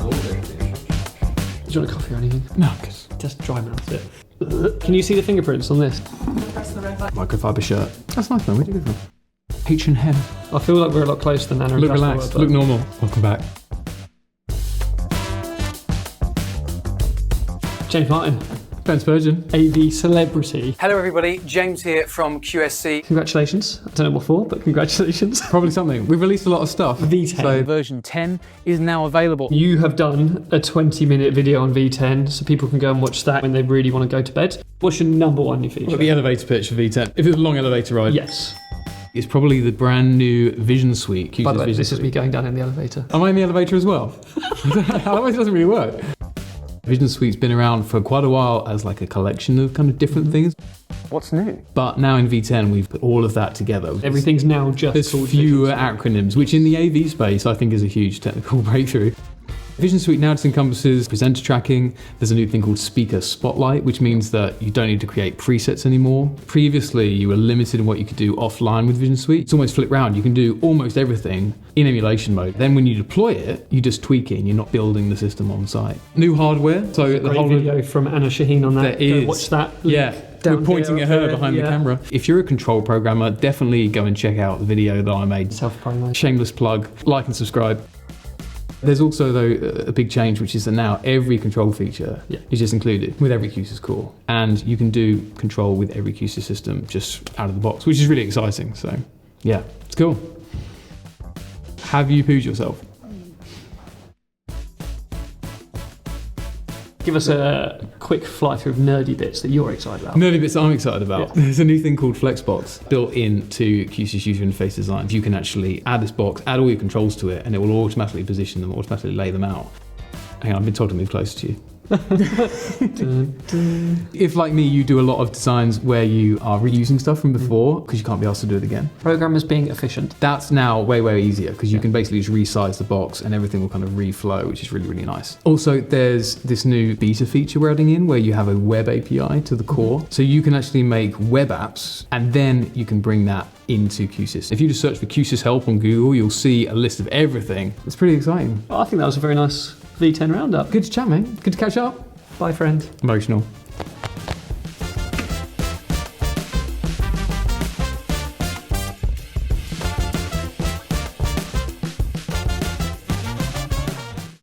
Do you want a coffee or anything? No, because Just dry mouth it. Can you see the fingerprints on this? microfiber shirt. That's nice, man. Where'd you get it from? H&M. I feel like we're a lot closer than Anna. Look relaxed. Look normal. Welcome back. James Martin, Ben Spurgeon. AV celebrity. Hello everybody, James here from Q-SYS. Congratulations. I don't know what for, but congratulations. Probably something. We've released a lot of stuff. V10. So Version 10 is now available. You have done a 20-minute video on V10, so people can go and watch that when they really want to go to bed. What's your number one new feature? the elevator pitch for V10. If it's a long elevator ride, Yes. it's probably the brand new Vision Suite. Q-SYS By the way, Vision this is Suite. me going down in the elevator. Am I in the elevator as well? Otherwise it doesn't really work. Vision Suite's been around for quite a while as like a collection of kind of different things. What's new? But now in V10 we've put all of that together. Everything's now just There's called fewer Vision acronyms, which in the AV space I think is a huge technical breakthrough. Vision Suite now just encompasses presenter tracking. There's a new thing called Speaker Spotlight, which means that you don't need to create presets anymore. Previously, you were limited in what you could do offline with Vision Suite. It's almost flipped round. You can do almost everything in emulation mode. Then when you deploy it, you just tweak it and you're not building the system on site. New hardware. So the Great whole video from Anna Shaheen on that. There Go is. watch that. Yeah, down we're pointing here at up her there, behind the yeah. camera. If you're a control programmer, definitely go and check out the video that I made. Self-promote. Shameless plug, like and subscribe. There's also though a big change, which is that now every control feature is just included with every Q-SYS core, and you can do control with every Q-SYS system just out of the box, which is really exciting. So yeah, it's cool. Have you pooed yourself? Give us a quick fly through of nerdy bits that you're excited about. Nerdy bits that I'm excited about. Yeah. There's a new thing called Flexbox built into Q-SYS user interface design. You can actually add this box, add all your controls to it, and it will automatically position them, automatically lay them out. Hang on, I've been told to move closer to you. If, like me, you do a lot of designs where you are reusing stuff from before because you can't be asked to do it again, Programmers being efficient. that's now way, way easier because you can basically just resize the box and everything will kind of reflow, which is really, really nice. Also, there's this new beta feature we're adding in where you have a web API to the core. So you can actually make web apps and then you can bring that into Q-SYS. If you just search for Q-SYS help on Google, you'll see a list of everything. It's pretty exciting. I think that was a very nice V10 roundup. Good to chat, mate. Good to catch up. Bye, friend. Emotional.